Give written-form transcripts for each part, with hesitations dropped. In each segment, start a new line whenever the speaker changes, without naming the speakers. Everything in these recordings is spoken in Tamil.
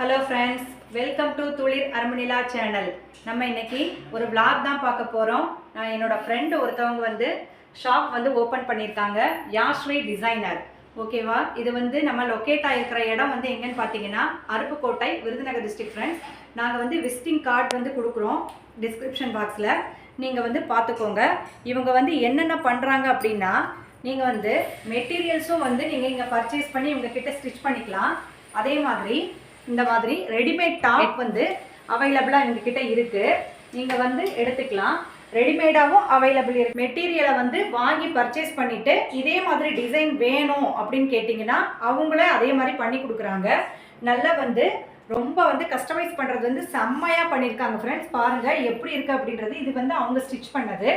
ஹலோ ஃப்ரெண்ட்ஸ், வெல்கம் டு துளிர் அருமணிலா சேனல். நம்ம இன்னைக்கு ஒரு vlog தான் பார்க்க போகிறோம். நான் என்னோட ஃப்ரெண்டு ஒருத்தவங்க வந்து ஷாப் வந்து ஓப்பன் பண்ணியிருக்காங்க, யாஸ்ரீ டிசைனர். ஓகேவா? இது வந்து நம்ம லொக்கேட் ஆகிருக்கிற இடம் வந்து எங்கன்னு பார்த்தீங்கன்னா அருப்புக்கோட்டை, விருதுநகர் டிஸ்ட்ரிக்ட். ஃப்ரெண்ட்ஸ், நாங்கள் வந்து விசிட்டிங் கார்டு வந்து கொடுக்குறோம் டிஸ்கிரிப்ஷன் பாக்ஸில், நீங்கள் வந்து பார்த்துக்கோங்க. இவங்க வந்து என்னென்ன பண்ணுறாங்க அப்படின்னா, நீங்கள் வந்து மெட்டீரியல்ஸும் வந்து நீங்கள் இங்கே பர்ச்சேஸ் பண்ணி இவங்க கிட்ட ஸ்டிச் பண்ணிக்கலாம். அதே மாதிரி இந்த மாதிரி ரெடிமேட் டாப் வந்து அவைலபிளாக எங்ககிட்ட இருக்குது, நீங்கள் வந்து எடுத்துக்கலாம். ரெடிமேடாகவும் அவைலபிள் இருக்குது. மெட்டீரியலை வந்து வாங்கி பர்ச்சேஸ் பண்ணிவிட்டு இதே மாதிரி டிசைன் வேணும் அப்படின்னு கேட்டிங்கன்னா அவங்களே அதே மாதிரி பண்ணி கொடுக்குறாங்க. நல்லா வந்து ரொம்ப வந்து கஸ்டமைஸ் பண்ணுறது வந்து செம்மையாக பண்ணியிருக்காங்க. ஃப்ரெண்ட்ஸ், பாருங்கள் எப்படி இருக்குது அப்படின்றது. இது வந்து அவங்க ஸ்டிச் பண்ணது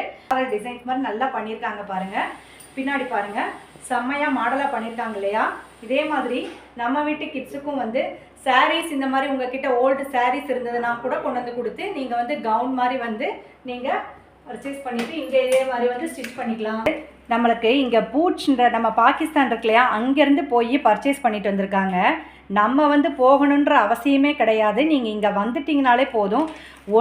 டிசைன்ஸ் மாதிரி நல்லா பண்ணியிருக்காங்க. பாருங்கள், பின்னாடி பாருங்கள், செம்மையாக மாடலாக பண்ணியிருக்காங்க இல்லையா? இதே மாதிரி நம்ம வீட்டு கிட்ஸுக்கும் வந்து சாரீஸ், இந்த மாதிரி உங்ககிட்ட ஓல்டு சாரீஸ் இருந்ததுன்னா கூட கொண்டு வந்து கொடுத்து நீங்கள் வந்து கவுன் மாதிரி வந்து நீங்கள் பர்ச்சேஸ் பண்ணிவிட்டு இங்கே இதே மாதிரி வந்து ஸ்டிச் பண்ணிக்கலாம். நம்மளுக்கு இங்கே பூட்ஸ்ன்ற நம்ம பாகிஸ்தான் இருக்கு இல்லையா, அங்கேருந்து போய் பர்ச்சேஸ் பண்ணிட்டு வந்திருக்காங்க. நம்ம வந்து போகணுன்ற அவசியமே கிடையாது. நீங்கள் இங்கே வந்துட்டிங்கனாலே போதும்.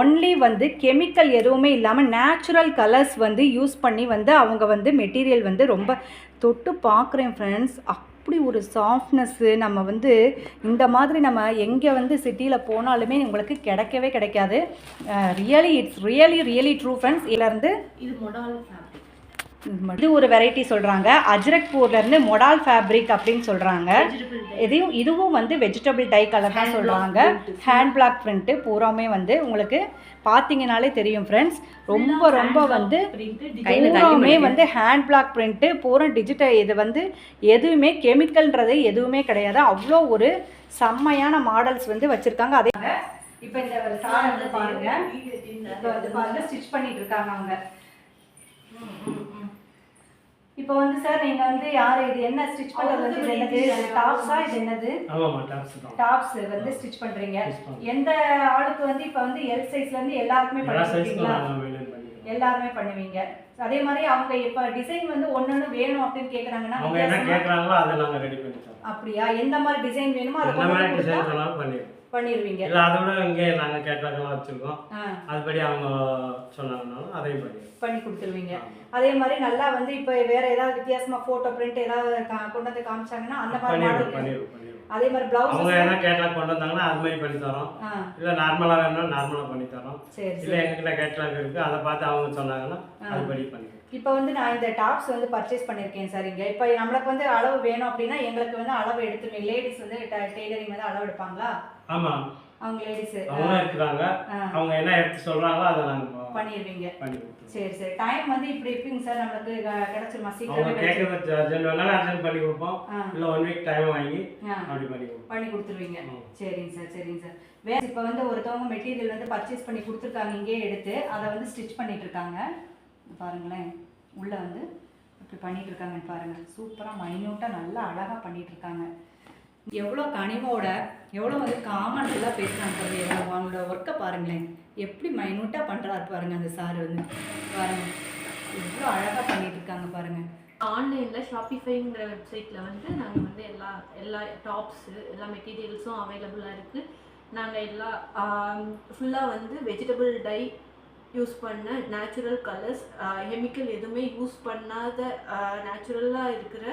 ஒன்லி வந்து கெமிக்கல் எதுவுமே இல்லாமல் நேச்சுரல் கலர்ஸ் வந்து யூஸ் பண்ணி வந்து அவங்க வந்து மெட்டீரியல் வந்து ரொம்ப தொட்டு பார்க்குறேன் ஃப்ரெண்ட்ஸ். அப்படி ஒரு சாஃப்ட்னஸ்ஸு நம்ம வந்து இந்த மாதிரி நம்ம எங்கே வந்து சிட்டியில் போனாலுமே உங்களுக்கு கிடைக்கவே கிடைக்காது. It's really true friends. இதுலேருந்து இது மொடால் ஃபேப்ரிக், இது ஒரு வெரைட்டி சொல்கிறாங்க. அஜ்ரக்பூர்லேருந்து மொடால் ஃபேப்ரிக் அப்படின்னு சொல்கிறாங்க. இதுவும் வந்து வெஜிடபிள் டை கலர் தான் சொல்கிறாங்க. ஹேண்ட் பிளாக் பிரிண்ட்டு பூராமே வந்து உங்களுக்கு பார்த்தீங்கனாலே தெரியும் ஃப்ரெண்ட்ஸ். ரொம்ப ரொம்ப வந்து பூராமே வந்து ஹேண்ட் பிளாக் பிரிண்ட்டு பூரா டிஜிட்டல். இது வந்து எதுவுமே கெமிக்கல்ன்றது எதுவுமே கிடையாது. அவ்வளோ ஒரு செம்மையான மாடல்ஸ் வந்து வச்சுருக்காங்க. அதே இப்போ இந்த சாரி வந்து பாருங்கள், இப்போ வந்து பாருங்கள் ஸ்டிச் பண்ணிட்டு இருக்காங்க அவங்க. இப்போ வந்து சார் நீங்கள் வந்து யார் இது என்ன ஸ்டிச் பண்ணுறது வந்து இது என்னது டாப்ஸா? இது என்னது? டாப்ஸ் வந்து ஸ்டிச் பண்ணுறீங்க. எந்த ஆளுக்கு வந்து இப்போ வந்து எல் சைஸ்லேருந்து எல்லாருக்குமே பண்ணுவீங்களா? எல்லாருமே பண்ணுவீங்க. அதே மாதிரி அவங்க இப்போ டிசைன் வந்து ஒன்னொன்று வேணும் அப்படின்னு கேட்குறாங்கன்னா அப்படியா? எந்த மாதிரி டிசைன் வேணுமோ அதை பண்ணிடுவீங்க.
இல்லை, அதோட இங்கே நாங்கள் கேட்கலாம் வச்சுருக்கோம். அதுபடி அவங்க சொன்னாங்கன்னாலும் அதையும் பண்ணி கொடுத்துருவீங்க.
அதே மாதிரி நல்லா வந்து இப்போ வேற ஏதாவது வித்தியாசமாக ஃபோட்டோ பிரிண்ட் ஏதாவது கொண்டு வந்து காமிச்சாங்கன்னா அந்த மாதிரி பண்ணிடுவோம். அதே மாதிரி ப்ளவுஸ்
அவங்க என்ன கேட்லாக் கொண்டு வந்தாங்கன்னா அது மாதிரி பண்ணி தரோம். இல்லை நார்மலாக வேணும்னா நார்மலாக பண்ணி தரோம். இல்லை எங்ககிட்ட கேட்லாக் இருக்குது, அதை பார்த்து அவங்க சொன்னாங்கன்னா அதுபடி பண்ணி.
இப்போ வந்து நான் இந்த டாப்ஸ் வந்து பர்ச்சேஸ் பண்ணியிருக்கேன் சார். இங்கே இப்போ நம்மளுக்கு வந்து அளவு வேணும் அப்படின்னா எங்களுக்கு வந்து அளவு எடுத்துருவீங்க. லேடிஸ் வந்து டெய்லரிங் வந்து அளவு எடுப்பாங்களா?
ஆமாம்,
அவங்க லேடிஸ்
அவங்க இருக்கிறாங்க. அவங்க என்ன எடுத்து சொல்கிறாங்களோ அதை நாங்கள்
பண்ணிடுவீங்க.
பண்ணி.
சரி சரி. டைம் வந்து இப்படி இருப்பீங்க சார், நம்மளுக்கு கிடைச்சிருமா?
சீக்கிரம் கேட்கறது அர்ஜென்ட் வேணாலும் அர்ஜென்ட் பண்ணி கொடுப்போம். இல்லை 1 வீக் டைம் வாங்கி அப்படி
பண்ணி கொடுத்துருவீங்க. சரிங்க சார், சரிங்க சார். வேற இப்போ வந்து ஒருத்தவங்க மெட்டீரியல் வந்து பர்ச்சேஸ் பண்ணி கொடுத்துருக்காங்க, இங்கேயே எடுத்து அதை வந்து ஸ்டிச் பண்ணிட்டு இருக்காங்க. பாருங்களேன், உள்ளே வந்து இப்படி பண்ணிட்டு இருக்காங்கன்னு பாருங்கள். சூப்பராக மைன்யூட்டாக நல்லா அழகாக பண்ணிட்டு இருக்காங்க. எவ்வளோ கனிவோட எவ்வளோ வந்து காமன்லாம் பேசுகிறாங்க பாருங்க. அவங்களோட ஒர்க்கை பாருங்களேன், எப்படி மைன்யூட்டாக பண்ணுறாரு பாருங்கள். அந்த சார் வந்து பாருங்கள் எவ்வளோ அழகாக பண்ணிட்டு இருக்காங்க பாருங்கள்.
ஆன்லைனில் ஷாப்பிஃபைங்கிற வெப்சைட்டில் வந்து நாங்கள் வந்து எல்லா டாப்ஸு எல்லா மெட்டீரியல்ஸும் அவைலபிளாக இருக்குது. நாங்கள் எல்லா ஃபுல்லாக வந்து வெஜிடபிள் டை யூஸ் பண்ண நேச்சுரல் கலர்ஸ், கெமிக்கல் எதுவுமே யூஸ் பண்ணாத நேச்சுரலாக இருக்கிற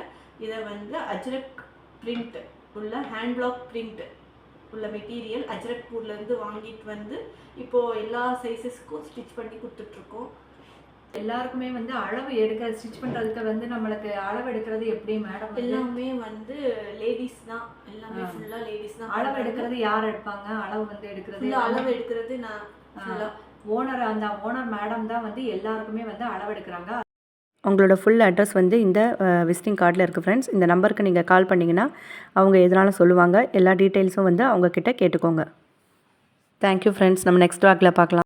இதை வந்து அஜ்ரக் பிரிண்ட் உள்ள ஹேண்ட் பிளாக் பிரிண்ட் உள்ள மெட்டீரியல் அஜ்ரக்பூர்லேருந்து வாங்கிட்டு வந்து இப்போது எல்லா சைஸஸ்க்கும் ஸ்டிச் பண்ணி கொடுத்துட்ருக்கோம்.
எல்லாருக்குமே வந்து அளவு எடுக்கிற ஸ்டிச் பண்ணுறதுக்கு வந்து நம்மளுக்கு அளவு எடுக்கிறது எப்படி மேடம்?
எல்லாமே வந்து லேடிஸ் தான், எல்லாமே ஃபுல்லாக லேடிஸ் தான்.
அளவு எடுக்கிறது யார் எடுப்பாங்க? அளவு வந்து
அளவு எடுக்கிறது நான்
அந்த ஓனர் மேடம் தான் வந்து எல்லாருக்குமே வந்து அளவெடுக்கிறாங்க.
உங்களோட ஃபுல் அட்ரஸ் வந்து இந்த விசிட்டிங் கார்டில் இருக்குது ஃப்ரெண்ட்ஸ். இந்த நம்பருக்கு நீங்கள் கால் பண்ணிங்கன்னா அவங்க எதனாலும் சொல்லுவாங்க. எல்லா டீட்டெயில்ஸும் வந்து அவங்கக்கிட்ட கேட்டுக்கோங்க. தேங்க்யூ ஃப்ரெண்ட்ஸ், நம்ம நெக்ஸ்ட் வாக்கில் பார்க்கலாம்.